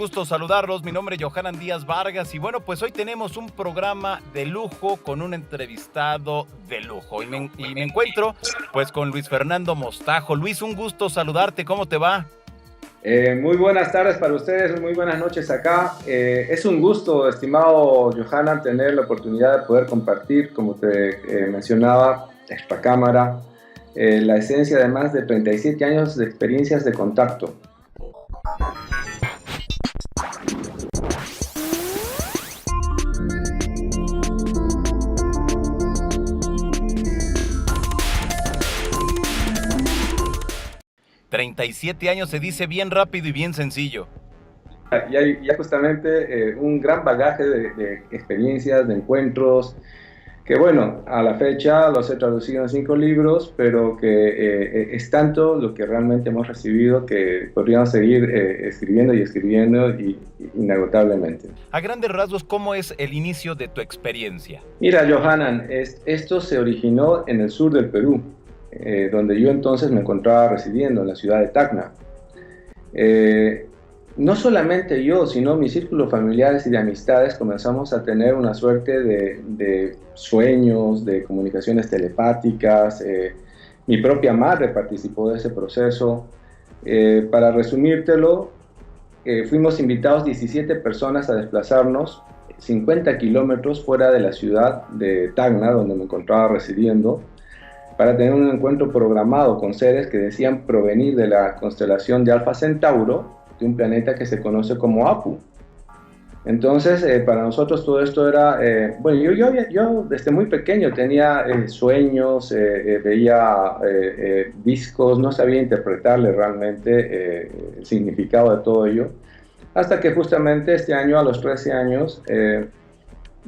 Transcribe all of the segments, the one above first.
gusto saludarlos. Mi nombre es Johanan Díaz Vargas y bueno, pues hoy tenemos un programa de lujo con un entrevistado de lujo. Y me encuentro pues con Luis Fernando Mostajo. Luis, un gusto saludarte. ¿Cómo te va? Muy buenas tardes para ustedes, muy buenas noches acá. Es un gusto, estimado Johanan, tener la oportunidad de poder compartir, como te mencionaba, esta cámara, la esencia de más de 37 años de experiencias de contacto. 37 años se dice bien rápido y bien sencillo. Ya justamente un gran bagaje de experiencias, de encuentros, que bueno, a la fecha los he traducido en 5 libros, pero que es tanto lo que realmente hemos recibido que podríamos seguir escribiendo inagotablemente. A grandes rasgos, ¿cómo es el inicio de tu experiencia? Mira, Johanan, esto se originó en el sur del Perú, donde yo entonces me encontraba residiendo, en la ciudad de Tacna. No solamente yo, sino mis círculos familiares y de amistades comenzamos a tener una suerte de sueños, de comunicaciones telepáticas. Mi propia madre participó de ese proceso. Para resumírtelo, fuimos invitados 17 personas a desplazarnos 50 kilómetros fuera de la ciudad de Tacna, donde me encontraba residiendo, para tener un encuentro programado con seres que decían provenir de la constelación de Alfa Centauro, de un planeta que se conoce como Apu. Entonces, para nosotros todo esto era, bueno, yo desde muy pequeño tenía sueños, veía discos, no sabía interpretarle realmente el significado de todo ello, hasta que justamente este año, a los 13 años,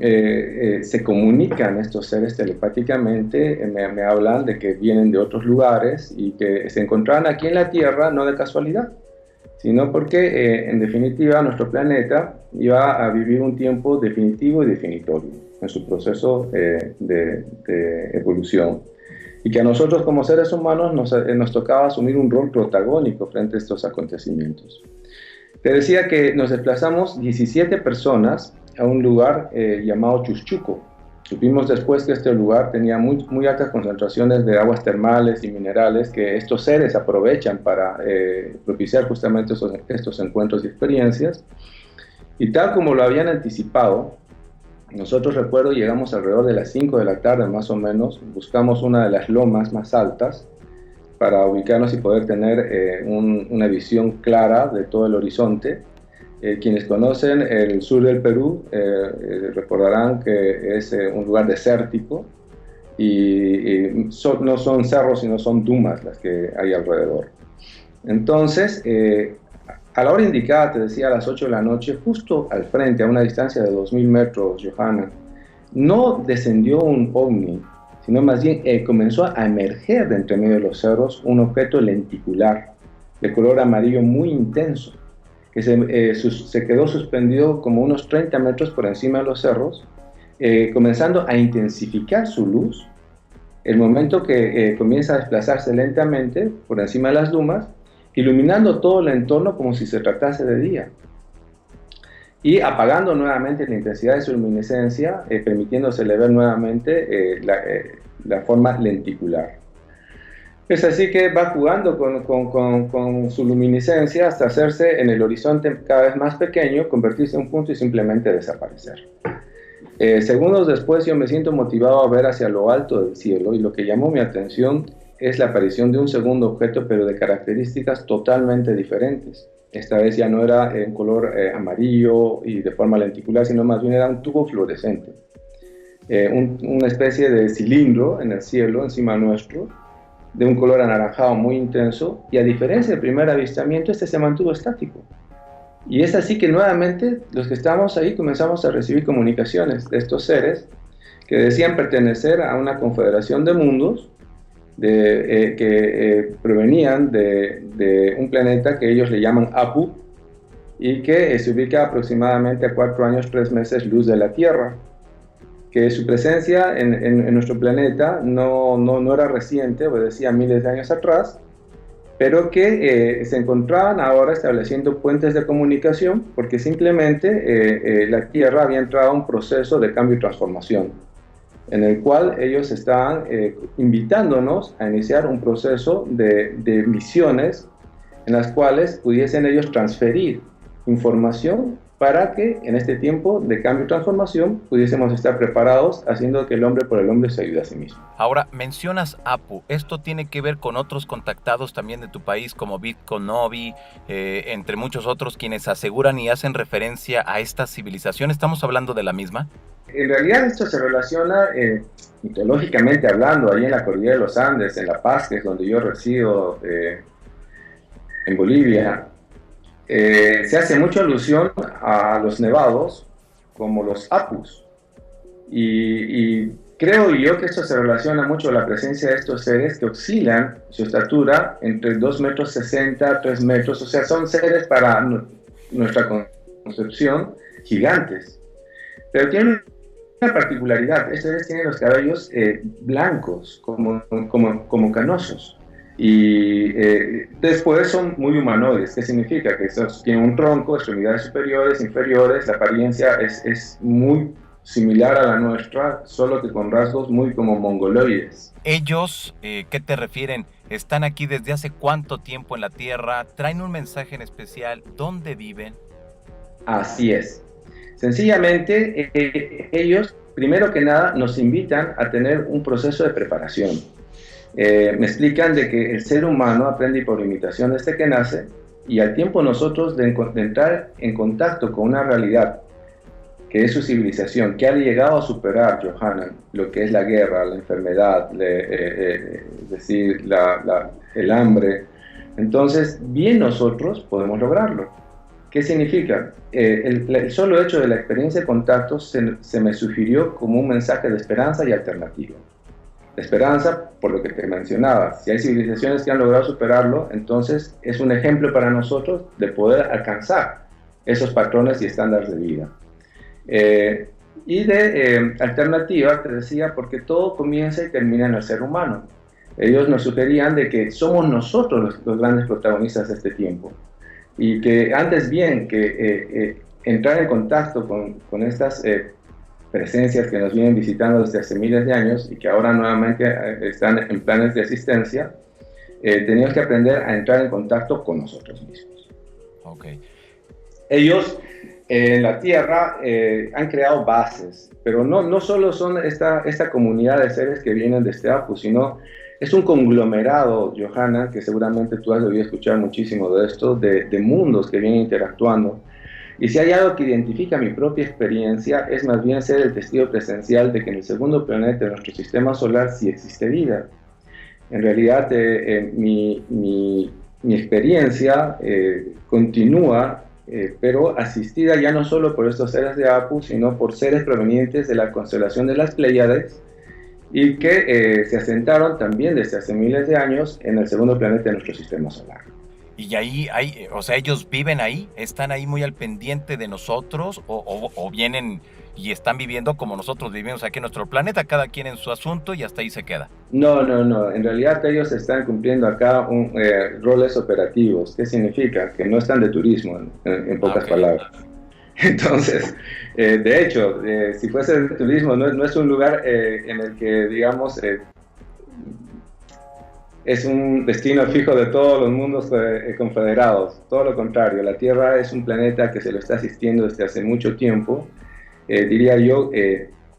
se comunican estos seres telepáticamente, me hablan de que vienen de otros lugares y que se encontraban aquí en la Tierra, no de casualidad, sino porque en definitiva nuestro planeta iba a vivir un tiempo definitivo y definitorio en su proceso de evolución, y que a nosotros como seres humanos nos tocaba asumir un rol protagónico frente a estos acontecimientos. Te decía que nos desplazamos 17 personas a un lugar llamado Chuschuco. Supimos después que este lugar tenía muy altas concentraciones de aguas termales y minerales que estos seres aprovechan para propiciar justamente estos encuentros y experiencias. Y tal como lo habían anticipado, nosotros, recuerdo, llegamos alrededor de las 5 de la tarde más o menos, buscamos una de las lomas más altas para ubicarnos y poder tener una visión clara de todo el horizonte. Quienes conocen el sur del Perú recordarán que es un lugar desértico y no son cerros, sino son dunas las que hay alrededor. Entonces, a la hora indicada, te decía, a las 8 de la noche, justo al frente, a una distancia de 2000 metros, Johanan, no descendió un ovni, sino más bien comenzó a emerger de entre medio de los cerros un objeto lenticular, de color amarillo muy intenso, que se quedó suspendido como unos 30 metros por encima de los cerros, comenzando a intensificar su luz. El momento que comienza a desplazarse lentamente por encima de las dunas, iluminando todo el entorno como si se tratase de día, y apagando nuevamente la intensidad de su luminiscencia, permitiéndosele ver nuevamente la forma lenticular. Es así que va jugando con su luminiscencia hasta hacerse en el horizonte cada vez más pequeño, convertirse en un punto y simplemente desaparecer. Segundos después yo me siento motivado a ver hacia lo alto del cielo, y lo que llamó mi atención es la aparición de un segundo objeto, pero de características totalmente diferentes. Esta vez ya no era en color amarillo y de forma lenticular, sino más bien era un tubo fluorescente, una especie de cilindro en el cielo encima nuestro, de un color anaranjado muy intenso, y a diferencia del primer avistamiento, este se mantuvo estático. Y es así que nuevamente los que estábamos ahí comenzamos a recibir comunicaciones de estos seres que decían pertenecer a una confederación de mundos que provenían de un planeta que ellos le llaman Apu, y que se ubica aproximadamente a 4 años, 3 meses luz de la Tierra. Que su presencia en nuestro planeta no era reciente, obedecía miles de años atrás, pero que se encontraban ahora estableciendo puentes de comunicación porque simplemente la Tierra había entrado a un proceso de cambio y transformación, en el cual ellos estaban invitándonos a iniciar un proceso de misiones en las cuales pudiesen ellos transferir información para que en este tiempo de cambio y transformación pudiésemos estar preparados, haciendo que el hombre por el hombre se ayude a sí mismo. Ahora, mencionas Apu. ¿Esto tiene que ver con otros contactados también de tu país, como Bitcoin Novi, entre muchos otros, quienes aseguran y hacen referencia a esta civilización? ¿Estamos hablando de la misma? En realidad esto se relaciona, mitológicamente hablando, ahí en la cordillera de los Andes, en La Paz, que es donde yo resido, en Bolivia. Se hace mucha alusión a los nevados como los apus, y creo yo que esto se relaciona mucho a la presencia de estos seres que oscilan su estatura entre 2,60 m, 3 metros, o sea, son seres para nuestra concepción gigantes, pero tienen una particularidad: estos seres tienen los cabellos blancos, como canosos. Y después son muy humanoides. ¿Qué significa? Que tienen un tronco, extremidades superiores, inferiores, la apariencia es muy similar a la nuestra, solo que con rasgos muy como mongoloides. Ellos, ¿qué te refieren? ¿Están aquí desde hace cuánto tiempo en la Tierra? ¿Traen un mensaje en especial? ¿Dónde viven? Así es. Sencillamente, ellos, primero que nada, nos invitan a tener un proceso de preparación. Me explican de que el ser humano aprende por imitación desde que nace, y al tiempo nosotros de entrar en contacto con una realidad que es su civilización, que ha llegado a superar, Johanan, lo que es la guerra, la enfermedad, es decir, el hambre. Entonces, bien nosotros podemos lograrlo. ¿Qué significa? El solo hecho de la experiencia de contacto se me sugirió como un mensaje de esperanza y alternativa. Esperanza, por lo que te mencionaba, si hay civilizaciones que han logrado superarlo, entonces es un ejemplo para nosotros de poder alcanzar esos patrones y estándares de vida. Y de alternativa, te decía, porque todo comienza y termina en el ser humano. Ellos nos sugerían de que somos nosotros los grandes protagonistas de este tiempo, y que antes bien que entrar en contacto con estas presencias que nos vienen visitando desde hace miles de años y que ahora nuevamente están en planes de asistencia, teníamos que aprender a entrar en contacto con nosotros mismos. Okay. Ellos en la Tierra han creado bases, pero no solo son esta comunidad de seres que vienen de este Apu, sino es un conglomerado, Johanna, que seguramente tú has debido escuchar muchísimo de esto, de mundos que vienen interactuando. Y si hay algo que identifica mi propia experiencia, es más bien ser el testigo presencial de que en el segundo planeta de nuestro sistema solar sí existe vida. En realidad, mi experiencia continúa, pero asistida ya no solo por estos seres de Apu, sino por seres provenientes de la constelación de las Pléyades, y que se asentaron también desde hace miles de años en el segundo planeta de nuestro sistema solar. Y ahí o sea, ellos viven ahí, están ahí muy al pendiente de nosotros, o vienen y están viviendo como nosotros vivimos aquí en nuestro planeta, cada quien en su asunto, y hasta ahí se queda. No, en realidad ellos están cumpliendo acá roles operativos. ¿Qué significa? Que no están de turismo, en pocas palabras. Entonces, de hecho, si fuese de turismo, no es un lugar en el que, digamos, es un destino fijo de todos los mundos confederados. Todo lo contrario, la Tierra es un planeta que se lo está asistiendo desde hace mucho tiempo, diría yo,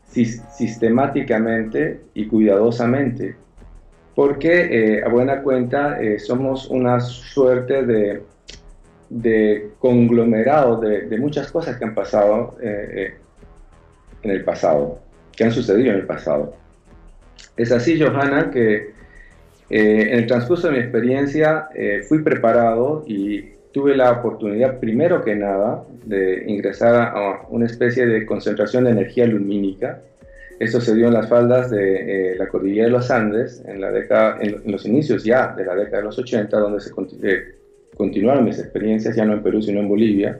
sistemáticamente y cuidadosamente, porque a buena cuenta somos una suerte de conglomerado de muchas cosas que han pasado en el pasado, que han sucedido en el pasado. Es así, Johanna, que en el transcurso de mi experiencia fui preparado y tuve la oportunidad, primero que nada, de ingresar a una especie de concentración de energía lumínica. Esto se dio en las faldas de la cordillera de los Andes, en los inicios ya de la década de los 80, donde se continuaron mis experiencias, ya no en Perú, sino en Bolivia.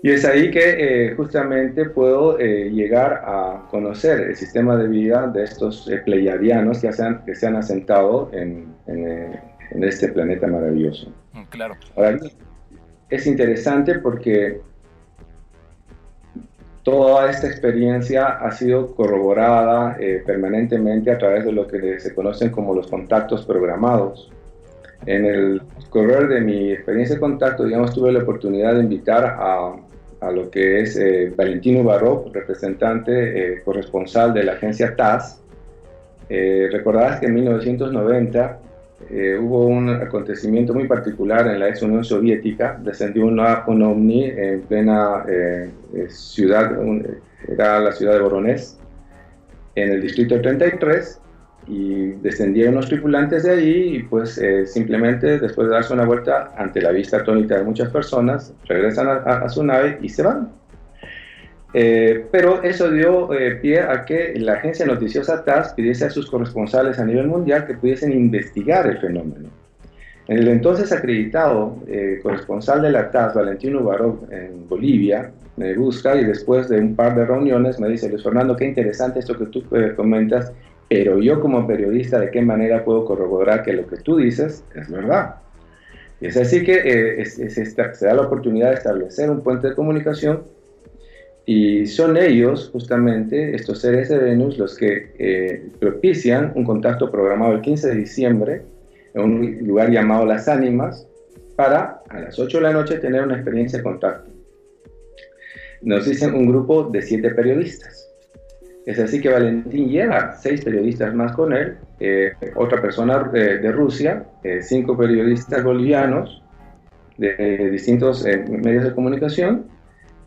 Y es ahí que justamente puedo llegar a conocer el sistema de vida de estos pleiadianos que se han asentado en en este planeta maravilloso. Claro. Ahora, es interesante porque toda esta experiencia ha sido corroborada permanentemente a través de lo que se conocen como los contactos programados. En el correr de mi experiencia de contacto, digamos, tuve la oportunidad de invitar a lo que es Valentín Ubarrok, representante corresponsal de la agencia TASS. Recordarás que en 1990 hubo un acontecimiento muy particular en la ex Unión Soviética. Descendió un ovni en plena ciudad, era la ciudad de Voronezh, en el distrito 33, y descendieron los tripulantes de allí y pues simplemente después de darse una vuelta ante la vista atónita de muchas personas, regresan a su nave y se van. Pero eso dio pie a que la agencia noticiosa TASS pidiese a sus corresponsales a nivel mundial que pudiesen investigar el fenómeno. El entonces acreditado corresponsal de la TASS, Valentín Ubarrok, en Bolivia, me busca y después de un par de reuniones me dice: Luis Fernando, qué interesante esto que tú comentas, pero yo como periodista, ¿de qué manera puedo corroborar que lo que tú dices es verdad? Y es así que se da la oportunidad de establecer un puente de comunicación. Y son ellos, justamente, estos seres de Venus, los que propician un contacto programado el 15 de diciembre en un lugar llamado Las Ánimas, para a las 8 de la noche tener una experiencia de contacto. Nos dicen un grupo de 7 periodistas. Es así que Valentín lleva 6 periodistas más con él, otra persona de Rusia, 5 periodistas bolivianos de distintos medios de comunicación.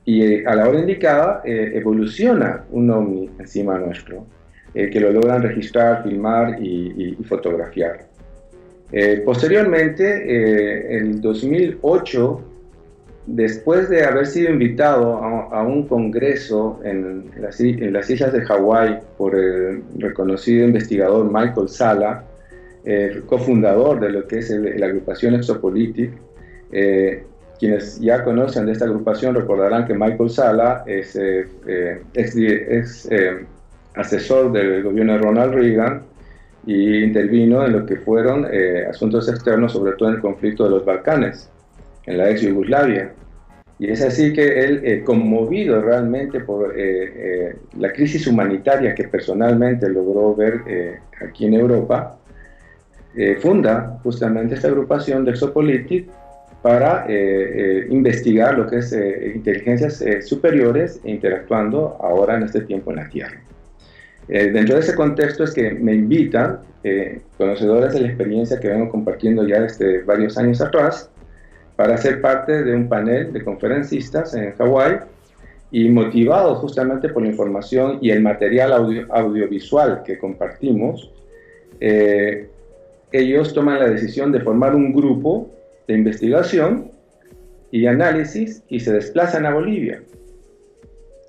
Y a la hora indicada evoluciona un ovni encima nuestro, que lo logran registrar, filmar y fotografiar. Posteriormente, en 2008, después de haber sido invitado a un congreso en las islas de Hawái por el reconocido investigador Michael Salla, cofundador de lo que es la agrupación Exopolitik, quienes ya conocen de esta agrupación recordarán que Michael Salla es asesor del gobierno de Ronald Reagan y intervino en lo que fueron asuntos externos, sobre todo en el conflicto de los Balcanes, en la ex Yugoslavia. Y es así que él, conmovido realmente por la crisis humanitaria que personalmente logró ver aquí en Europa, funda justamente esta agrupación de Exopolitik para investigar lo que es inteligencias superiores e interactuando ahora en este tiempo en la Tierra. Dentro de ese contexto es que me invitan, conocedores de la experiencia que vengo compartiendo ya desde varios años atrás, para ser parte de un panel de conferencistas en Hawái, y motivados justamente por la información y el material audiovisual que compartimos, ellos toman la decisión de formar un grupo de investigación y análisis y se desplazan a Bolivia.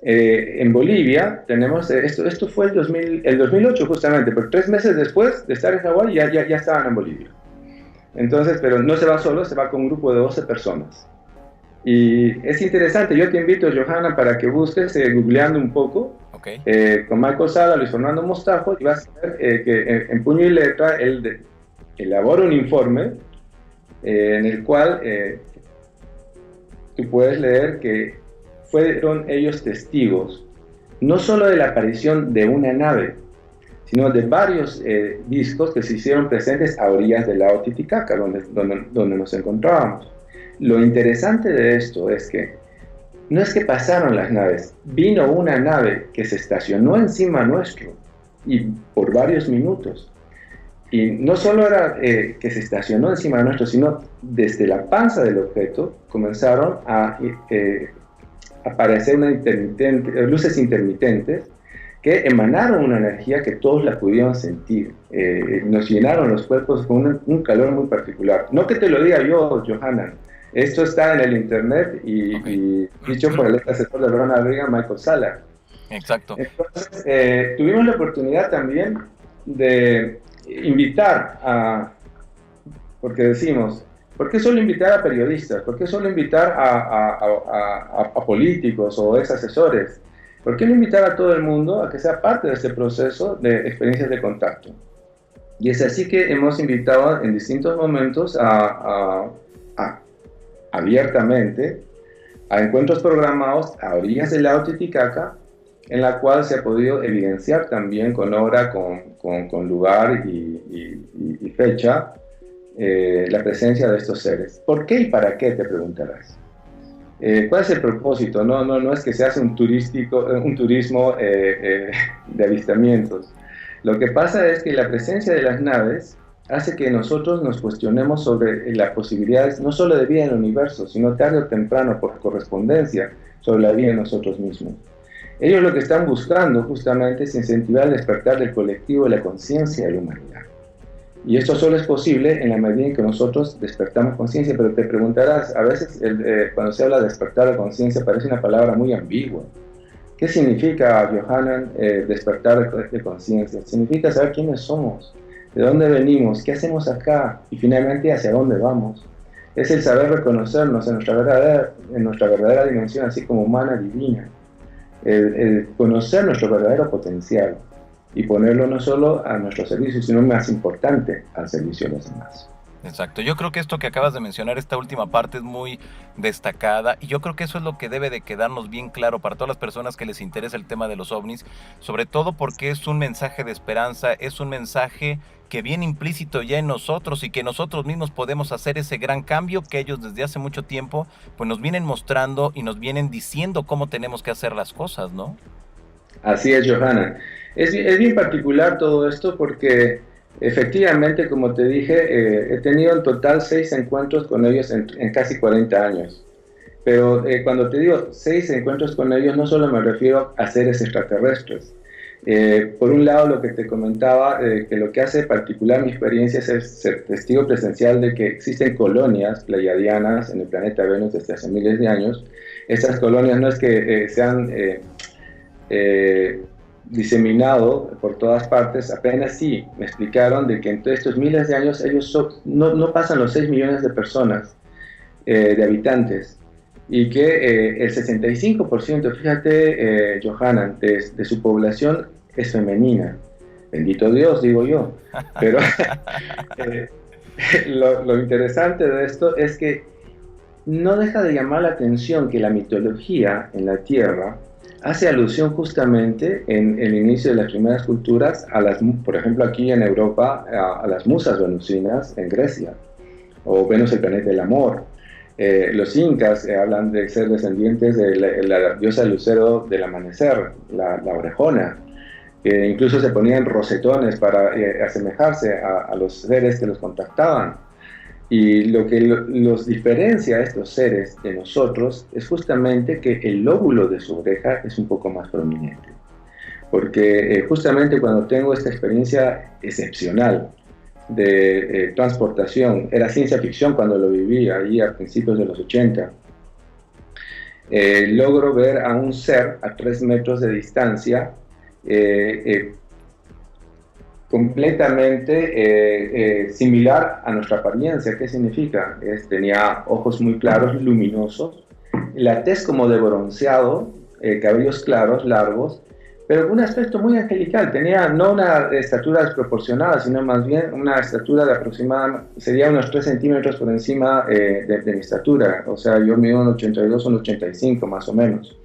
En Bolivia tenemos, esto fue el 2008 justamente, pero 3 meses después de estar en Hawái ya estaban en Bolivia. Entonces, pero no se va solo, se va con un grupo de 12 personas. Y es interesante, yo te invito, Johanna, para que busques, googleando un poco, okay, con Michael Salla, Luis Fernando Mostajo, y vas a ver que en puño y letra él elabora un informe en el cual tú puedes leer que fueron ellos testigos no solo de la aparición de una nave, sino de varios discos que se hicieron presentes a orillas del lago Titicaca, donde nos encontrábamos. Lo interesante de esto es que no es que pasaron las naves, vino una nave que se estacionó encima nuestro y por varios minutos. Y no solo era que se estacionó encima nuestro, sino desde la panza del objeto comenzaron a aparecer luces intermitentes que emanaron una energía que todos la pudieron sentir. Nos llenaron los cuerpos con un calor muy particular. No que te lo diga yo, Johanna. Esto está en el internet y dicho por el asesor de Ronald Reagan, Michael Salla. Exacto. Entonces, tuvimos la oportunidad también de invitar porque decimos, ¿por qué solo invitar a periodistas? ¿Por qué solo invitar a políticos o ex asesores? ¿Por qué no invitar a todo el mundo a que sea parte de este proceso de experiencias de contacto? Y es así que hemos invitado en distintos momentos abiertamente a encuentros programados a orillas del lago Titicaca, en la cual se ha podido evidenciar también con hora, con lugar y fecha la presencia de estos seres. ¿Por qué y para qué? Te preguntarás. ¿Cuál es el propósito? No es que se hace un turismo de avistamientos. Lo que pasa es que la presencia de las naves hace que nosotros nos cuestionemos sobre las posibilidades no solo de vida en el universo, sino tarde o temprano, por correspondencia, sobre la vida en nosotros mismos. Ellos lo que están buscando justamente es incentivar el despertar del colectivo y la conciencia de la humanidad. Y esto solo es posible en la medida en que nosotros despertamos conciencia, pero te preguntarás, a veces cuando se habla de despertar la conciencia parece una palabra muy ambigua. ¿Qué significa, Johanan, despertar de conciencia? Significa saber quiénes somos, de dónde venimos, qué hacemos acá y finalmente hacia dónde vamos. Es el saber reconocernos en nuestra verdadera dimensión, así como humana, divina. El conocer nuestro verdadero potencial y ponerlo no solo a nuestro servicio, sino más importante, al servicio de los demás. Exacto, yo creo que esto que acabas de mencionar, esta última parte es muy destacada y yo creo que eso es lo que debe de quedarnos bien claro para todas las personas que les interesa el tema de los ovnis, sobre todo porque es un mensaje de esperanza, es un mensaje que viene implícito ya en nosotros y que nosotros mismos podemos hacer ese gran cambio que ellos desde hace mucho tiempo pues nos vienen mostrando y nos vienen diciendo cómo tenemos que hacer las cosas, ¿no? Así es, Johanna. Es bien particular todo esto porque efectivamente, como te dije, he tenido en total 6 encuentros con ellos en casi 40 años. Pero cuando te digo 6 encuentros con ellos, no solo me refiero a seres extraterrestres. Por un lado, lo que te comentaba, que lo que hace particular mi experiencia es ser testigo presencial de que existen colonias pleiadianas en el planeta Venus desde hace miles de años. Estas colonias no es que sean diseminado por todas partes, apenas sí me explicaron de que entre estos miles de años ellos no pasan los 6 millones de personas, de habitantes, y que el 65%, fíjate, Johanna, de su población es femenina. Bendito Dios, digo yo. Pero lo interesante de esto es que no deja de llamar la atención que la mitología en la Tierra hace alusión justamente en el inicio de las primeras culturas, por ejemplo aquí en Europa, a las musas venusinas en Grecia, o Venus el planeta del amor. Los incas hablan de ser descendientes de la diosa lucero del amanecer, la orejona. Incluso se ponían rosetones para asemejarse a los seres que los contactaban. Y lo que los diferencia a estos seres de nosotros es justamente que el lóbulo de su oreja es un poco más prominente. Porque justamente cuando tengo esta experiencia excepcional de transportación, era ciencia ficción cuando lo viví ahí a principios de los 80, logro ver a un ser a 3 metros de distancia, completamente similar a nuestra apariencia. ¿Qué significa? Tenía ojos muy claros, luminosos, la tez como de bronceado, cabellos claros, largos, pero con un aspecto muy angelical. Tenía no una estatura desproporcionada, sino más bien una estatura de aproximadamente, sería unos 3 centímetros por encima de mi estatura. O sea, yo mido un 82, un 85 más o menos.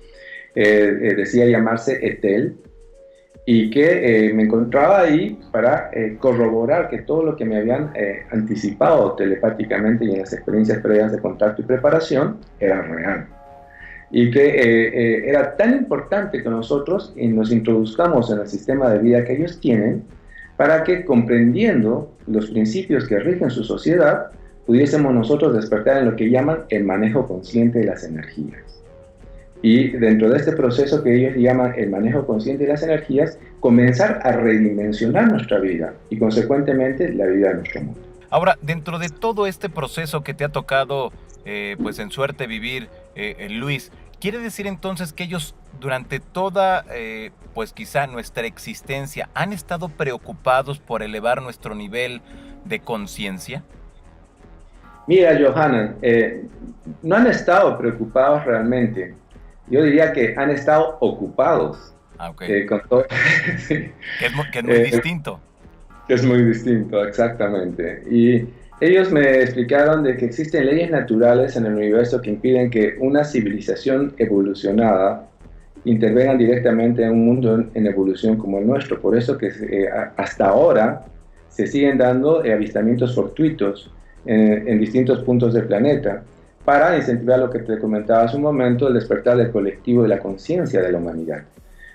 Decía llamarse Etel, y que me encontraba ahí para corroborar que todo lo que me habían anticipado telepáticamente y en las experiencias previas de contacto y preparación era real. Y que era tan importante que nosotros nos introduzcamos en el sistema de vida que ellos tienen para que, comprendiendo los principios que rigen su sociedad, pudiésemos nosotros despertar en lo que llaman el manejo consciente de las energías. Y dentro de este proceso que ellos llaman el manejo consciente de las energías, comenzar a redimensionar nuestra vida y consecuentemente la vida de nuestro mundo. Ahora, dentro de todo este proceso que te ha tocado pues en suerte vivir, Luis, ¿quiere decir entonces que ellos durante toda pues quizá nuestra existencia han estado preocupados por elevar nuestro nivel de conciencia? Mira, Johanna, no han estado preocupados realmente. Yo diría que han estado ocupados. Okay. Con todo... sí. Que es muy distinto. Es muy distinto, exactamente. Y ellos me explicaron de que existen leyes naturales en el universo que impiden que una civilización evolucionada intervengan directamente en un mundo en evolución como el nuestro. Por eso que hasta ahora se siguen dando avistamientos fortuitos en distintos puntos del planeta para incentivar lo que te comentaba hace un momento, el despertar del colectivo de la conciencia de la humanidad.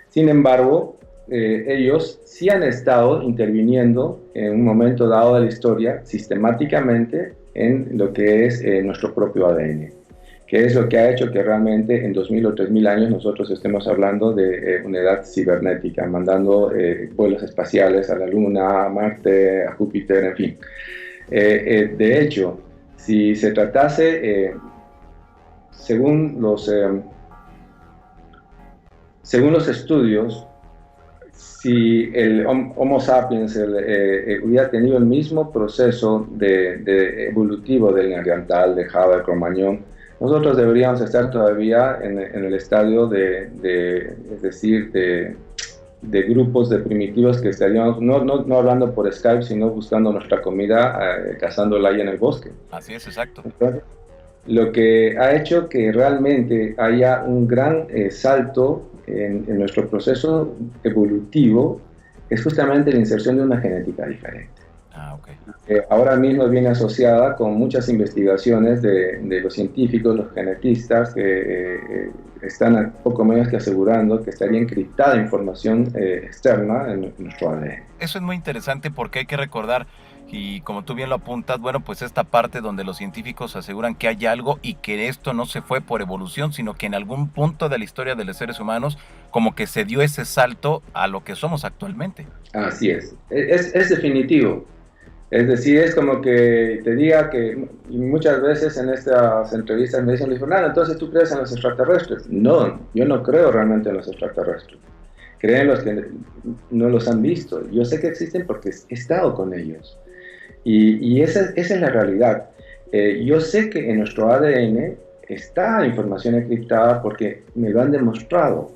Sin embargo, ellos sí han estado interviniendo en un momento dado de la historia sistemáticamente en lo que es nuestro propio ADN, que es lo que ha hecho que realmente en 2000 o 3000 años nosotros estemos hablando de una edad cibernética, mandando vuelos espaciales a la Luna, a Marte, a Júpiter, en fin. De hecho, si se tratase, según según los estudios, si el Homo sapiens hubiera tenido el mismo proceso de evolutivo del Neandertal, de Java, de Cromañón, nosotros deberíamos estar todavía en el estadio es decir, de grupos de primitivos que estaríamos, no hablando por Skype, sino buscando nuestra comida, cazándola ahí en el bosque. Así es, exacto. Entonces, lo que ha hecho que realmente haya un gran salto en nuestro proceso evolutivo es justamente la inserción de una genética diferente. Ah, ok. Ahora mismo viene asociada con muchas investigaciones de los científicos, los genetistas, que están poco menos que asegurando que estaría encriptada información externa en nuestro ADN. Eso es muy interesante porque hay que recordar, y como tú bien lo apuntas, bueno, pues esta parte donde los científicos aseguran que hay algo y que esto no se fue por evolución, sino que en algún punto de la historia de los seres humanos como que se dio ese salto a lo que somos actualmente. Así es definitivo. Es decir, es como que te diga que, y muchas veces en estas entrevistas me dicen, Luis Fernando, entonces tú crees en los extraterrestres. No, yo no creo realmente en los extraterrestres. Creen los que no los han visto. Yo sé que existen porque he estado con ellos. Y esa es la realidad. Yo sé que en nuestro ADN está información encriptada porque me lo han demostrado.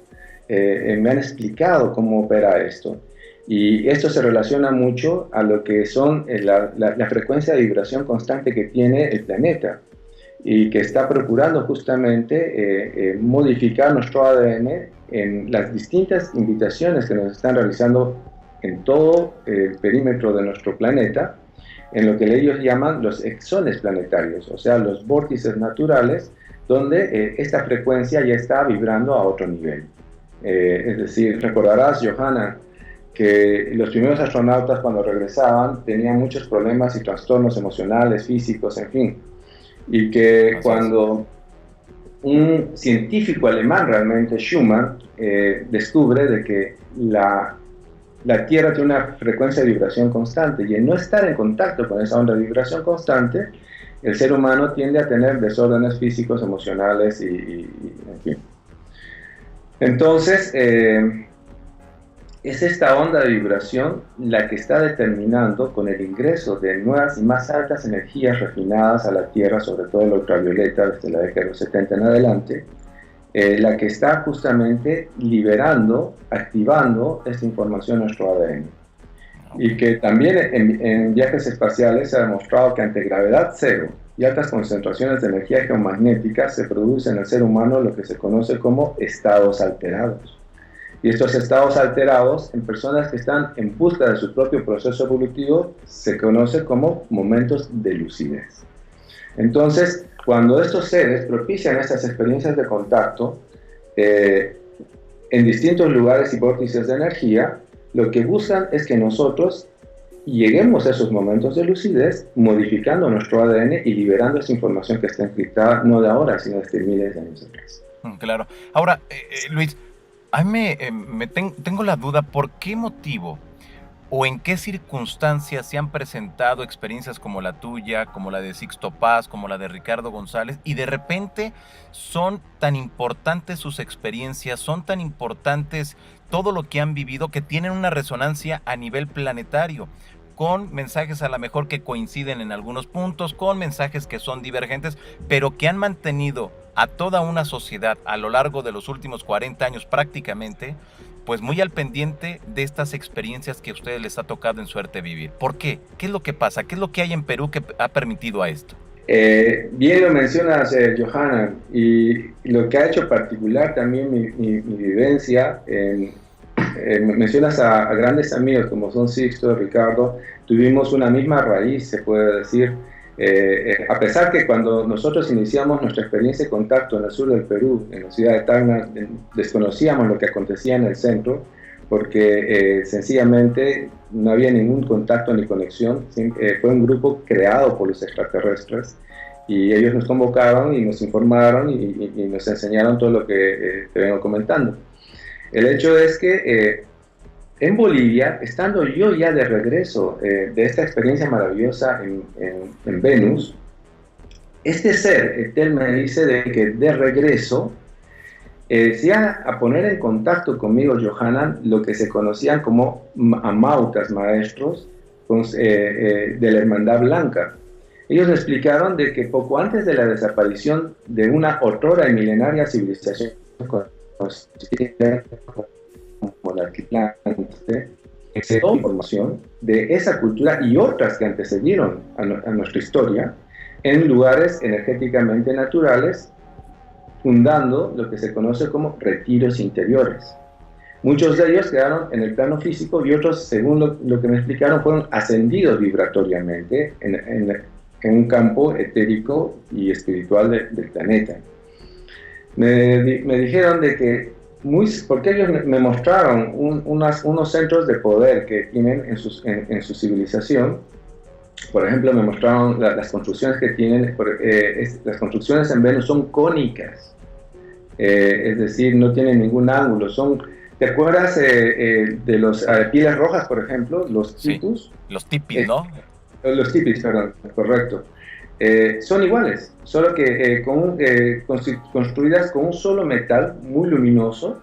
Me han explicado cómo opera esto. Y esto se relaciona mucho a lo que son la frecuencia de vibración constante que tiene el planeta y que está procurando justamente modificar nuestro ADN en las distintas invitaciones que nos están realizando en todo el perímetro de nuestro planeta, en lo que ellos llaman los exones planetarios, o sea, los vórtices naturales, donde esta frecuencia ya está vibrando a otro nivel. Es decir, recordarás, Johanna, que los primeros astronautas cuando regresaban tenían muchos problemas y trastornos emocionales, físicos, en fin. Y que cuando un científico alemán, realmente Schumann, descubre de que la Tierra tiene una frecuencia de vibración constante y el no estar en contacto con esa onda de vibración constante, el ser humano tiende a tener desórdenes físicos, emocionales y en fin. Entonces, es esta onda de vibración la que está determinando con el ingreso de nuevas y más altas energías refinadas a la Tierra, sobre todo el ultravioleta desde la década de los 70 en adelante, la que está justamente liberando, activando esta información en nuestro ADN. Y que también en viajes espaciales se ha demostrado que ante gravedad cero y altas concentraciones de energía geomagnética se produce en el ser humano lo que se conoce como estados alterados. Y estos estados alterados en personas que están en busca de su propio proceso evolutivo se conoce como momentos de lucidez. Entonces, cuando estos seres propician estas experiencias de contacto en distintos lugares y vórtices de energía, lo que buscan es que nosotros lleguemos a esos momentos de lucidez modificando nuestro ADN y liberando esa información que está encriptada no de ahora, sino desde miles de años atrás. Claro. Ahora, Luis, a mí tengo la duda, ¿por qué motivo o en qué circunstancias se han presentado experiencias como la tuya, como la de Sixto Paz, como la de Ricardo González, y de repente son tan importantes sus experiencias, son tan importantes todo lo que han vivido, que tienen una resonancia a nivel planetario, con mensajes a lo mejor que coinciden en algunos puntos, con mensajes que son divergentes, pero que han mantenido a toda una sociedad a lo largo de los últimos 40 años prácticamente pues muy al pendiente de estas experiencias que a ustedes les ha tocado en suerte vivir. ¿Por qué? ¿Qué es lo que pasa? ¿Qué es lo que hay en Perú que ha permitido a esto? Bien lo mencionas, Johanna, y lo que ha hecho particular también mi vivencia, mencionas a grandes amigos como son Sixto, Ricardo, tuvimos una misma raíz, se puede decir, a pesar que cuando nosotros iniciamos nuestra experiencia de contacto en el sur del Perú, en la ciudad de Tacna, desconocíamos lo que acontecía en el centro, porque sencillamente no había ningún contacto ni conexión. Fue un grupo creado por los extraterrestres y ellos nos convocaron y nos informaron y nos enseñaron todo lo que te vengo comentando. El hecho es que en Bolivia, estando yo ya de regreso de esta experiencia maravillosa en Venus, este ser, Etel, me dice de que de regreso se iba a poner en contacto conmigo, Johanna, lo que se conocían como amautas, maestros de la Hermandad Blanca. Ellos me explicaron de que poco antes de la desaparición de una otrora y milenaria civilización conocida como la Atlante, se dio información de esa cultura y otras que antecedieron a nuestra historia en lugares energéticamente naturales, fundando lo que se conoce como retiros interiores. Muchos de ellos quedaron en el plano físico y otros, según lo que me explicaron, fueron ascendidos vibratoriamente en un campo etérico y espiritual del planeta. Me dijeron de que, porque ellos me mostraron unos centros de poder que tienen en su civilización. Por ejemplo, me mostraron las construcciones que tienen. Las construcciones en Venus son cónicas. Es decir, no tienen ningún ángulo. ¿Te acuerdas de los pilas rojas, por ejemplo? Los tipus. Sí, los tipis, ¿no? Los tipis, perdón, correcto. Son iguales, solo que construidas con un solo metal muy luminoso,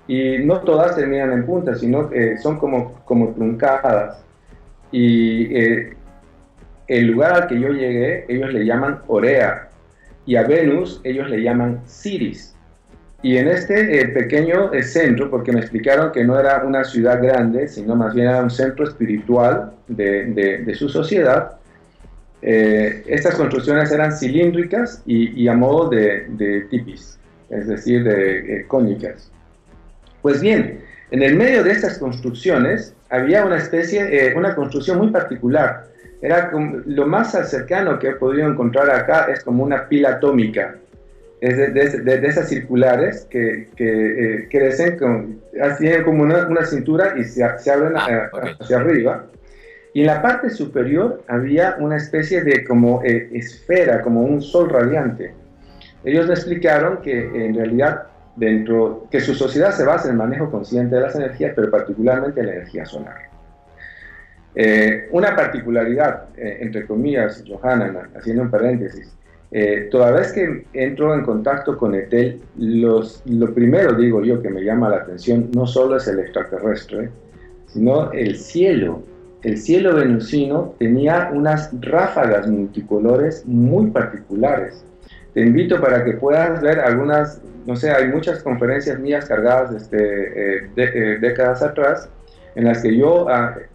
y no todas terminan en punta, sino son como truncadas. Y el lugar al que yo llegué, ellos le llaman Orea, y a Venus ellos le llaman Siris. Y en este pequeño centro, porque me explicaron que no era una ciudad grande, sino más bien era un centro espiritual de su sociedad, estas construcciones eran cilíndricas y a modo de tipis, es decir, de cónicas. Pues bien, en el medio de estas construcciones había una construcción muy particular. Era lo más cercano que he podido encontrar acá es como una pila atómica. Es de esas circulares que crecen, tienen como una cintura y se abren hacia arriba. Y en la parte superior había una especie de como esfera, como un sol radiante. Ellos me explicaron que en realidad que su sociedad se basa en el manejo consciente de las energías, pero particularmente en la energía solar. Una particularidad, entre comillas, Johanna, haciendo un paréntesis, toda vez que entro en contacto con Etel, lo primero, digo yo, que me llama la atención no solo es el extraterrestre, sino el cielo. El cielo venusino tenía unas ráfagas multicolores muy particulares. Te invito para que puedas ver algunas, no sé, hay muchas conferencias mías cargadas décadas atrás, en las que yo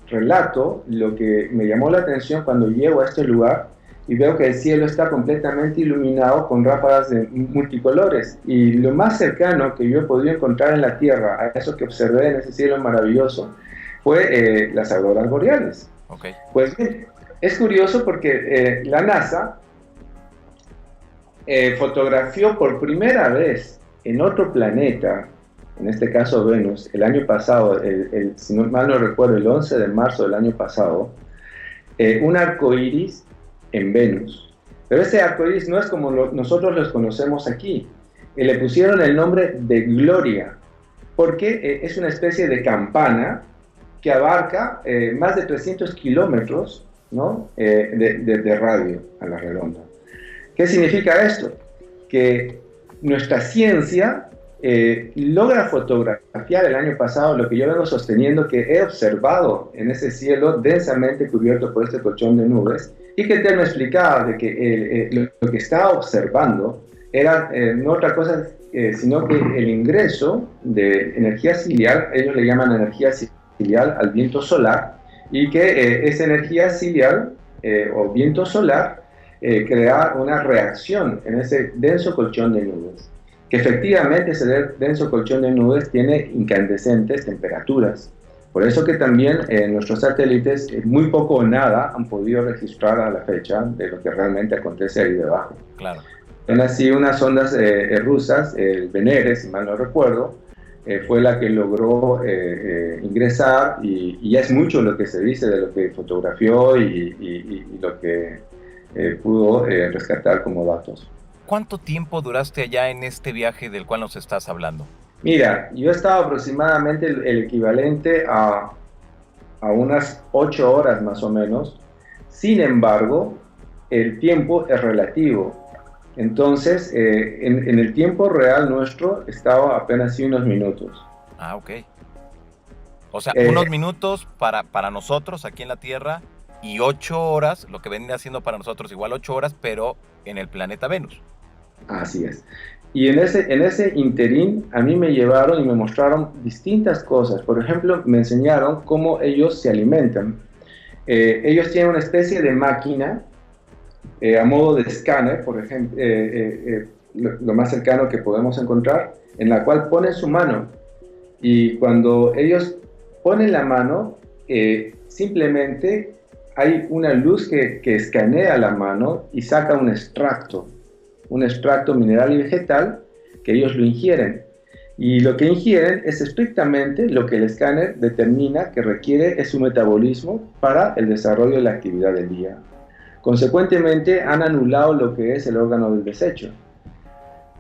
relato lo que me llamó la atención cuando llego a este lugar y veo que el cielo está completamente iluminado con ráfagas de multicolores. Y lo más cercano que yo he podido encontrar en la Tierra a eso que observé en ese cielo maravilloso fue las auroras boreales. Okay. Pues bien, es curioso porque la NASA fotografió por primera vez en otro planeta, en este caso Venus, el año pasado, si no mal no recuerdo, el 11 de marzo del año pasado, un arco iris en Venus. Pero ese arco iris no es como nosotros los conocemos aquí. Le pusieron el nombre de Gloria, porque es una especie de campana que abarca más de 300 kilómetros, ¿no? de radio a la redonda. ¿Qué significa esto? Que nuestra ciencia logra fotografiar el año pasado lo que yo vengo sosteniendo que he observado en ese cielo densamente cubierto por este colchón de nubes, y que te me explicaba de que lo que estaba observando era no otra cosa sino que el ingreso de energía ciliar, ellos le llaman energía ciliar al viento solar, y que esa energía ciliar o viento solar crea una reacción en ese denso colchón de nubes, que efectivamente ese denso colchón de nubes tiene incandescentes temperaturas. Por eso que también nuestros satélites muy poco o nada han podido registrar a la fecha de lo que realmente acontece ahí debajo. Claro. Son así unas ondas rusas, el Venere, si mal no recuerdo, fue la que logró ingresar, y ya es mucho lo que se dice de lo que fotografió y lo que pudo rescatar como datos. ¿Cuánto tiempo duraste allá en este viaje del cual nos estás hablando? Mira, yo estaba aproximadamente el equivalente a unas 8 horas más o menos. Sin embargo, el tiempo es relativo. Entonces, en el tiempo real nuestro estaba apenas unos minutos. Ah, ok. O sea, unos minutos para nosotros aquí en la Tierra y 8 horas, lo que vendría siendo para nosotros igual 8 horas, pero en el planeta Venus. Así es. Y en ese interín a mí me llevaron y me mostraron distintas cosas. Por ejemplo, me enseñaron cómo ellos se alimentan. Ellos tienen una especie de máquina a modo de escáner, por ejemplo, lo más cercano que podemos encontrar, en la cual ponen su mano. Y cuando ellos ponen la mano, simplemente hay una luz que escanea la mano y saca un extracto mineral y vegetal, que ellos lo ingieren. Y lo que ingieren es estrictamente lo que el escáner determina que requiere es su metabolismo para el desarrollo de la actividad del día. Consecuentemente, han anulado lo que es el órgano del desecho.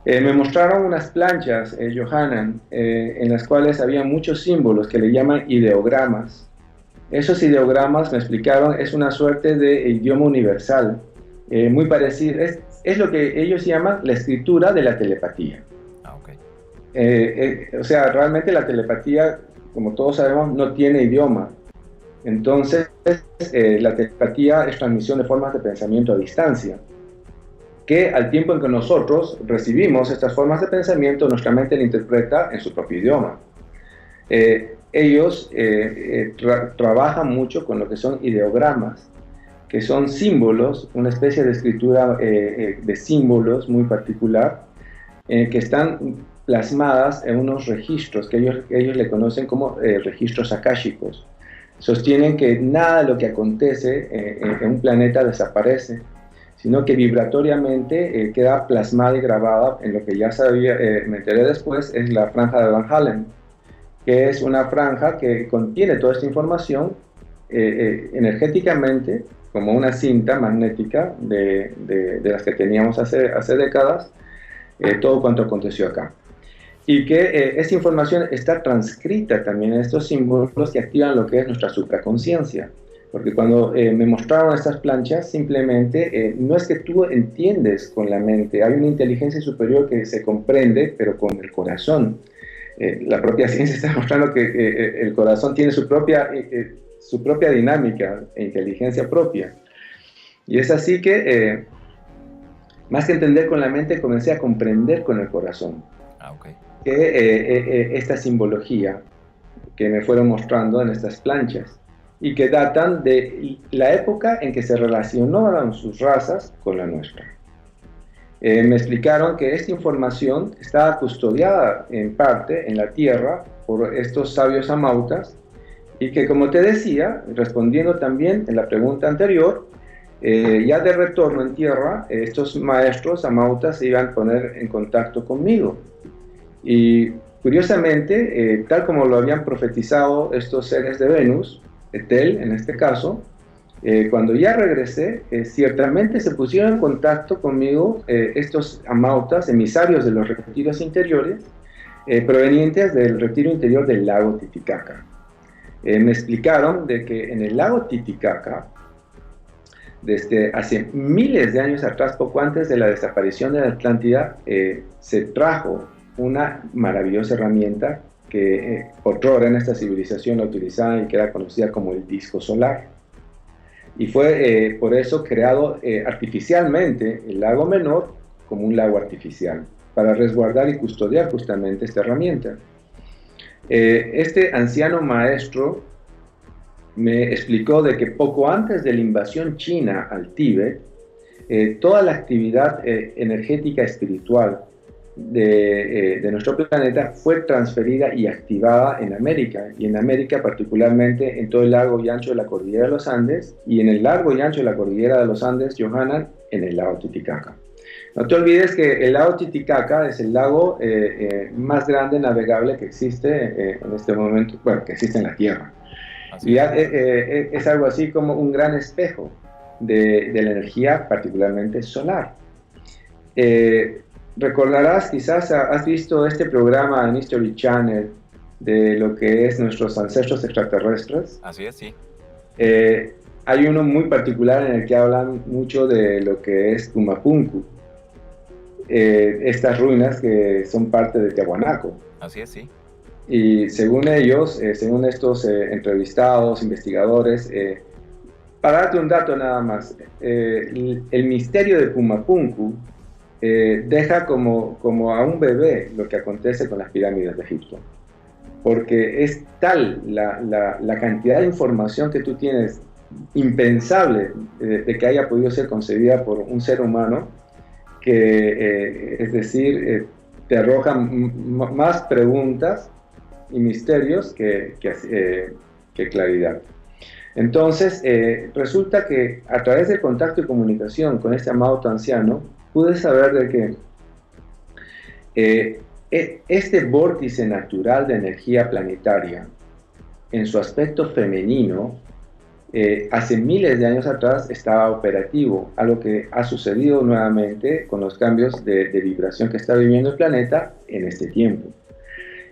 Me mostraron unas planchas, Johanan, en las cuales había muchos símbolos que le llaman ideogramas. Esos ideogramas, me explicaron, es una suerte de idioma universal, muy parecido, es lo que ellos llaman la escritura de la telepatía. Ah, ok. O sea, realmente la telepatía, como todos sabemos, no tiene idioma. Entonces, la telepatía es transmisión de formas de pensamiento a distancia, que al tiempo en que nosotros recibimos estas formas de pensamiento, nuestra mente la interpreta en su propio idioma. Ellos trabajan mucho con lo que son ideogramas, que son símbolos, una especie de escritura de símbolos muy particular, que están plasmadas en unos registros que ellos le conocen como registros akáshicos. Sostienen que nada de lo que acontece en un planeta desaparece, sino que vibratoriamente queda plasmada y grabada en lo que ya sabía, me enteré después, es la franja de Van Allen, que es una franja que contiene toda esta información energéticamente, como una cinta magnética de las que teníamos hace décadas, todo cuanto aconteció acá. Y que esa información está transcrita también en estos símbolos que activan lo que es nuestra supraconsciencia. Porque cuando me mostraron estas planchas, simplemente no es que tú entiendes con la mente, hay una inteligencia superior que se comprende, pero con el corazón. La propia ciencia está mostrando que el corazón tiene su propia dinámica e inteligencia propia. Y es así que, más que entender con la mente, comencé a comprender con el corazón. Ah, ok. Que esta simbología que me fueron mostrando en estas planchas, y que datan de la época en que se relacionaron sus razas con la nuestra. Me explicaron que esta información estaba custodiada en parte en la Tierra por estos sabios amautas, y que, como te decía, respondiendo también en la pregunta anterior, ya de retorno en Tierra, estos maestros amautas se iban a poner en contacto conmigo. Y curiosamente, tal como lo habían profetizado estos seres de Venus, Etel en este caso, cuando ya regresé, ciertamente se pusieron en contacto conmigo estos amautas, emisarios de los retiros interiores, provenientes del retiro interior del lago Titicaca. Me explicaron de que en el lago Titicaca, desde hace miles de años atrás, poco antes de la desaparición de la Atlántida, se trajo una maravillosa herramienta que otrora en esta civilización la utilizaban y que era conocida como el disco solar. Y fue por eso creado artificialmente el lago Menor como un lago artificial. para resguardar y custodiar justamente esta herramienta. Este anciano maestro me explicó de que poco antes de la invasión china al Tíbet, toda la actividad energética espiritual de nuestro planeta fue transferida y activada en América, y en América particularmente en todo el largo y ancho de la cordillera de los Andes, y en el largo y ancho de la cordillera de los Andes, Johanan, en el lago Titicaca. No te olvides que el lago Titicaca es el lago más grande navegable que existe en este momento, bueno, que existe en la Tierra. Y es algo así como un gran espejo de la energía, particularmente solar. Recordarás, quizás has visto este programa en History Channel de lo que es nuestros ancestros extraterrestres. Así es, sí. Hay uno muy particular en el que hablan mucho de lo que es Pumapunku, estas ruinas que son parte de Tiahuanaco. Así es, sí. Y según ellos, según estos entrevistados, investigadores, para darte un dato nada más, el misterio de Pumapunku deja como a un bebé lo que acontece con las pirámides de Egipto. Porque es tal la cantidad de información que tú tienes, impensable de que haya podido ser concebida por un ser humano, que es decir, te arrojan más preguntas y misterios que claridad. Entonces, resulta que a través del contacto y comunicación con este amado anciano, pude saber de que este vórtice natural de energía planetaria, en su aspecto femenino, hace miles de años atrás estaba operativo, algo que ha sucedido nuevamente con los cambios de vibración que está viviendo el planeta en este tiempo.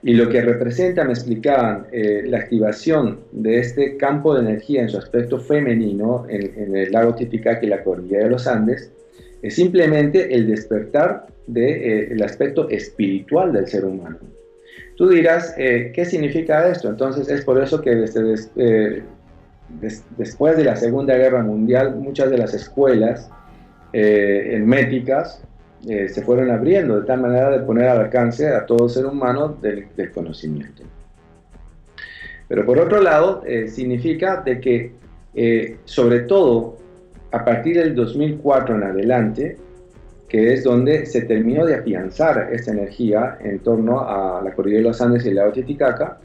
Y lo que representa, me explicaban, la activación de este campo de energía en su aspecto femenino en el lago Titicaca y la cordillera de los Andes, es simplemente el despertar del aspecto espiritual del ser humano. Tú dirás, ¿qué significa esto? Entonces es por eso que después de la Segunda Guerra Mundial, muchas de las escuelas herméticas se fueron abriendo de tal manera de poner al alcance a todo ser humano del conocimiento. Pero por otro lado, significa de que sobre todo a partir del 2004 en adelante, que es donde se terminó de afianzar esta energía en torno a la cordillera de los Andes y el lago Titicaca,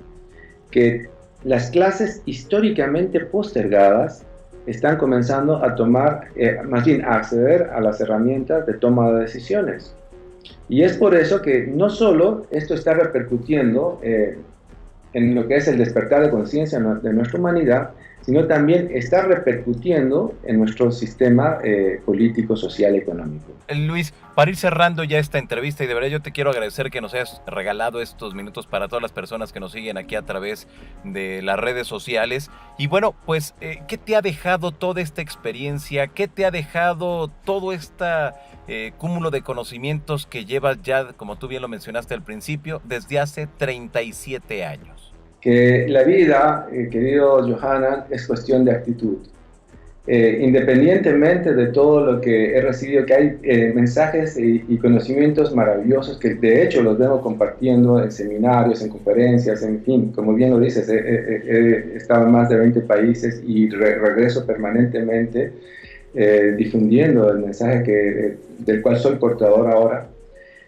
que las clases históricamente postergadas están comenzando a tomar, más bien a acceder a las herramientas de toma de decisiones. Y es por eso que no solo esto está repercutiendo en lo que es el despertar de conciencia de nuestra humanidad, sino también está repercutiendo en nuestro sistema político, social, económico. Luis, para ir cerrando ya esta entrevista, y de verdad yo te quiero agradecer que nos hayas regalado estos minutos para todas las personas que nos siguen aquí a través de las redes sociales. Y bueno, pues, ¿qué te ha dejado toda esta experiencia? ¿Qué te ha dejado todo este cúmulo de conocimientos que llevas ya, como tú bien lo mencionaste al principio, desde hace 37 años? Que la vida, querido Johanan, es cuestión de actitud. Independientemente de todo lo que he recibido, que hay mensajes y conocimientos maravillosos que de hecho los vengo compartiendo en seminarios, en conferencias, en fin, como bien lo dices, he estado en más de 20 países y regreso permanentemente difundiendo el mensaje del cual soy portador ahora.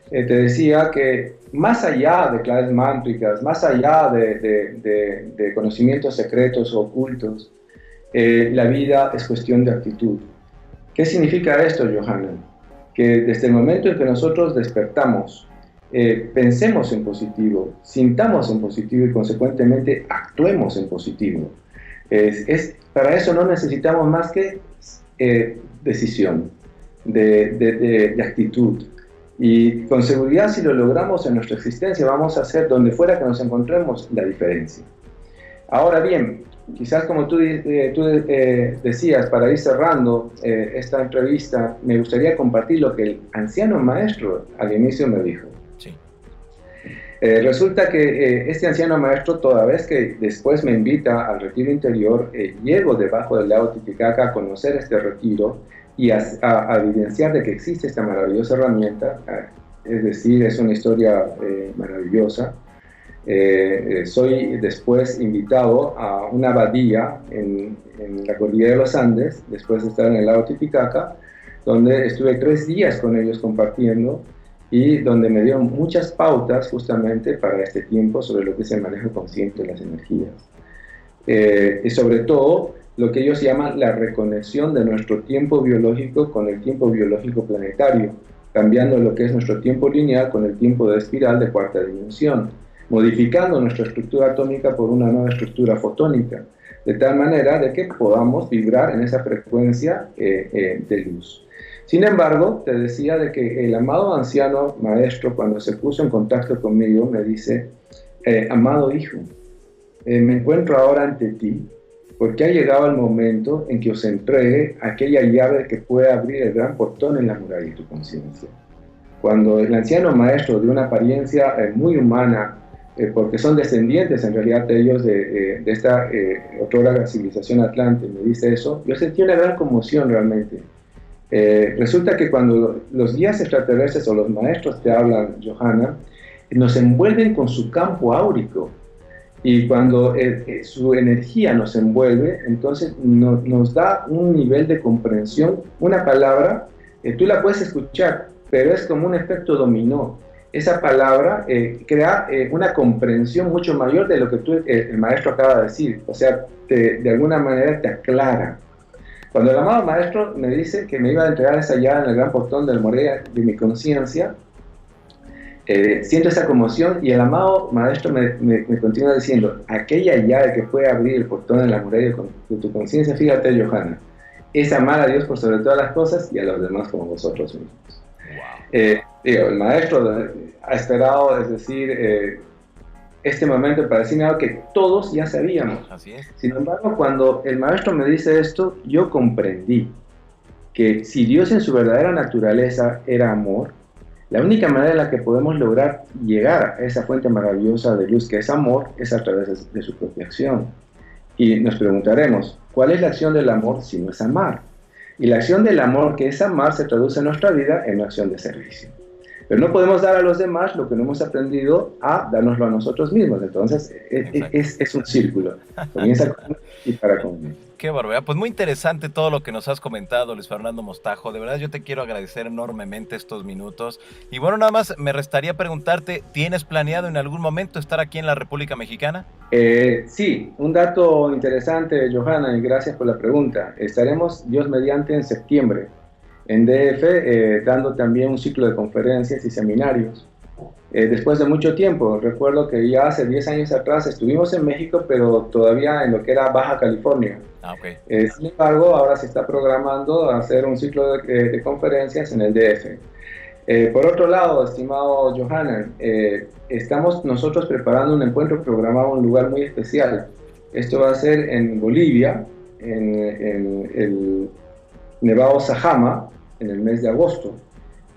Te decía que más allá de claves mántricas, más allá de conocimientos secretos o ocultos, la vida es cuestión de actitud. ¿Qué significa esto, Johanan? Que desde el momento en que nosotros despertamos, pensemos en positivo, sintamos en positivo y consecuentemente actuemos en positivo. Para eso no necesitamos más que decisión, de actitud. Y con seguridad, si lo logramos en nuestra existencia, vamos a hacer donde fuera que nos encontremos la diferencia. Ahora bien, quizás como tú decías, para ir cerrando esta entrevista, me gustaría compartir lo que el anciano maestro al inicio me dijo. Sí. Resulta que este anciano maestro, toda vez que después me invita al retiro interior, llego debajo del lago Titicaca a conocer este retiro y a evidenciar de que existe esta maravillosa herramienta, es decir, es una historia maravillosa. Soy después invitado a una abadía en la cordillera de los Andes, después de estar en el lago Titicaca, donde estuve 3 días con ellos compartiendo y donde me dieron muchas pautas justamente para este tiempo sobre lo que es el manejo consciente de las energías. Y sobre todo, lo que ellos llaman la reconexión de nuestro tiempo biológico con el tiempo biológico planetario, cambiando lo que es nuestro tiempo lineal con el tiempo de espiral de 4ª dimensión, modificando nuestra estructura atómica por una nueva estructura fotónica, de tal manera de que podamos vibrar en esa frecuencia de luz. Sin embargo, te decía de que el amado anciano maestro, cuando se puso en contacto conmigo, me dice, amado hijo, me encuentro ahora ante ti, porque ha llegado el momento en que os entregue aquella llave que puede abrir el gran portón en la muralla de tu conciencia. Cuando el anciano maestro, de una apariencia muy humana, porque son descendientes en realidad de ellos de esta otrora civilización atlante, me dice eso, yo sentí una gran conmoción realmente. Resulta que cuando los guías extraterrestres o los maestros te hablan, Johanna, nos envuelven con su campo áurico, y cuando su energía nos envuelve, entonces nos da un nivel de comprensión, una palabra, tú la puedes escuchar, pero es como un efecto dominó. Esa palabra crea una comprensión mucho mayor de lo que el maestro acaba de decir, o sea, de alguna manera te aclara. Cuando el amado maestro me dice que me iba a entregar esa llave en el gran portón del Morea de mi conciencia, siento esa conmoción y el amado maestro me continúa diciendo, aquella llave que puede abrir el portón en la muralla de tu conciencia, fíjate, Johanna, es amar a Dios por sobre todas las cosas y a los demás como vosotros mismos. Wow. El maestro ha esperado, es decir, este momento para decirme algo que todos ya sabíamos. Así es. Sin embargo, cuando el maestro me dice esto, yo comprendí que si Dios en su verdadera naturaleza era amor, la única manera en la que podemos lograr llegar a esa fuente maravillosa de luz que es amor es a través de su propia acción. Y nos preguntaremos, ¿cuál es la acción del amor si no es amar? Y la acción del amor, que es amar, se traduce en nuestra vida en una acción de servicio. Pero no podemos dar a los demás lo que no hemos aprendido a dárnoslo a nosotros mismos. Entonces, es un círculo. Comienza con y para con. Qué barbaridad. Pues muy interesante todo lo que nos has comentado, Luis Fernando Mostajo. De verdad, yo te quiero agradecer enormemente estos minutos. Y bueno, nada más me restaría preguntarte, ¿tienes planeado en algún momento estar aquí en la República Mexicana? Sí, un dato interesante, Johanna, y gracias por la pregunta. Estaremos, Dios mediante, en septiembre en DF, dando también un ciclo de conferencias y seminarios. Después de mucho tiempo, recuerdo que ya hace 10 años atrás estuvimos en México, pero todavía en lo que era Baja California. Sin embargo, ahora se está programando hacer un ciclo de conferencias en el DF. Por otro lado, estimado Johanna, estamos nosotros preparando un encuentro programado en un lugar muy especial. Esto va a ser en Bolivia, en el Nevado Sajama, en el mes de agosto.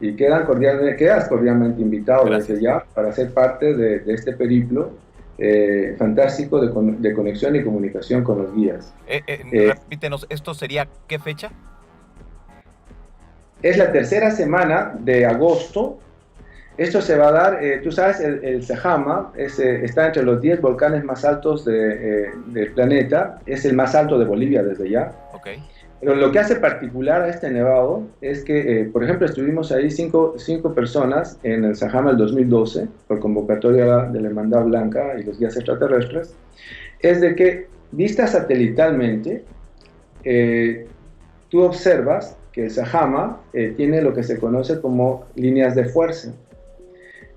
Y quedas cordialmente invitado desde ya para ser parte de este periplo fantástico de conexión y comunicación con los guías. Repítenos, ¿esto sería qué fecha? Es la tercera semana de agosto. Esto se va a dar, tú sabes, el Sajama está entre los 10 volcanes más altos del planeta. Es el más alto de Bolivia desde ya. Okay. Pero lo que hace particular a este nevado es que, por ejemplo, estuvimos ahí cinco personas en el Sajama el 2012, por convocatoria de la Hermandad Blanca y los guías extraterrestres, es de que, vista satelitalmente, tú observas que el Sajama tiene lo que se conoce como líneas de fuerza.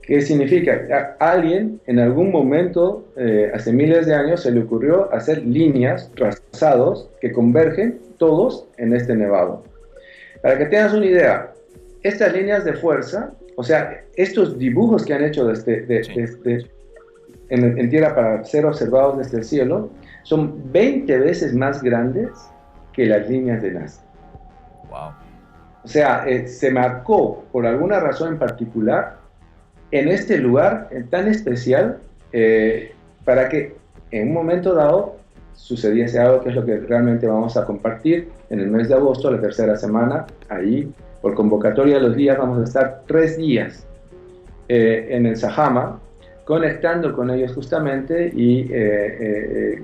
¿Qué significa? A alguien en algún momento, hace miles de años, se le ocurrió hacer líneas, trazados, que convergen todos en este nevado. Para que tengas una idea, estas líneas de fuerza, o sea, estos dibujos que han hecho en tierra para ser observados desde el cielo, son 20 veces más grandes que las líneas de Nazca. Wow. O sea, se marcó por alguna razón en particular en este lugar tan especial para que en un momento dado sucediese algo, que es lo que realmente vamos a compartir en el mes de agosto, la tercera semana. Ahí, por convocatoria de los días, vamos a estar 3 días en el Sajama, conectando con ellos justamente y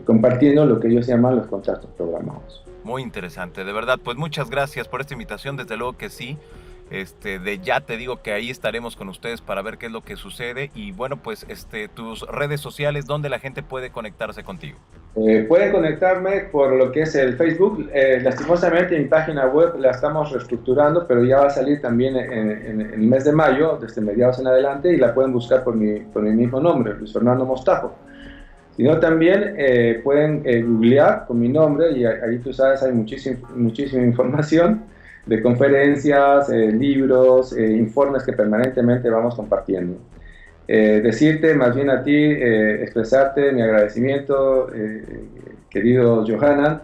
compartiendo lo que ellos llaman los contratos programados. Muy interesante, de verdad. Pues muchas gracias por esta invitación, desde luego que sí. De ya te digo que ahí estaremos con ustedes para ver qué es lo que sucede. Y bueno, pues tus redes sociales, ¿dónde la gente puede conectarse contigo? Pueden conectarme por lo que es el Facebook. Lastimosamente mi página web la estamos reestructurando, pero ya va a salir también en el mes de mayo, desde mediados en adelante, y la pueden buscar por mi mismo nombre, Luis Fernando Mostajo. Sino también pueden googlear con mi nombre, y ahí tú sabes, hay muchísima información de conferencias, libros, informes que permanentemente vamos compartiendo. Decirte más bien a ti, expresarte mi agradecimiento, querido Johanan,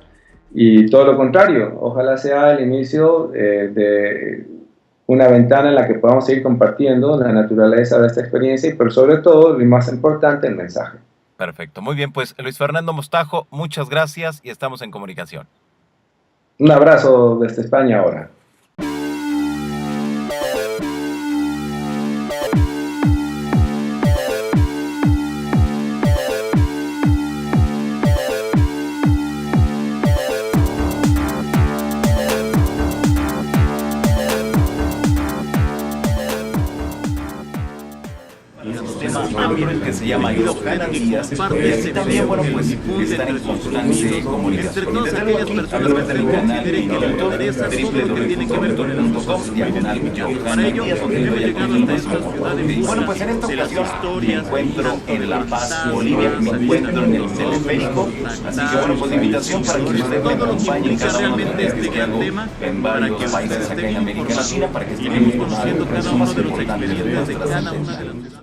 y todo lo contrario, ojalá sea el inicio de una ventana en la que podamos seguir compartiendo la naturaleza de esta experiencia y, pero sobre todo, lo más importante, el mensaje. Perfecto, muy bien, pues Luis Fernando Mostajo, muchas gracias y estamos en comunicación. Un abrazo desde España ahora. Que se llama Johanan Díaz, y así también, bueno, pues están en constante comunicación. Y desde luego aquí, a través del canal de www.johanan Díaz, y bueno, pues en esta ocasión me encuentro en La Paz, Bolivia, me encuentro en el teleférico, así que bueno, pues la invitación para que ustedes me acompañen cada uno de los viajes que hago en varios países acá en América Latina, para que estemos conociendo cada uno de los expedientes de cada una de las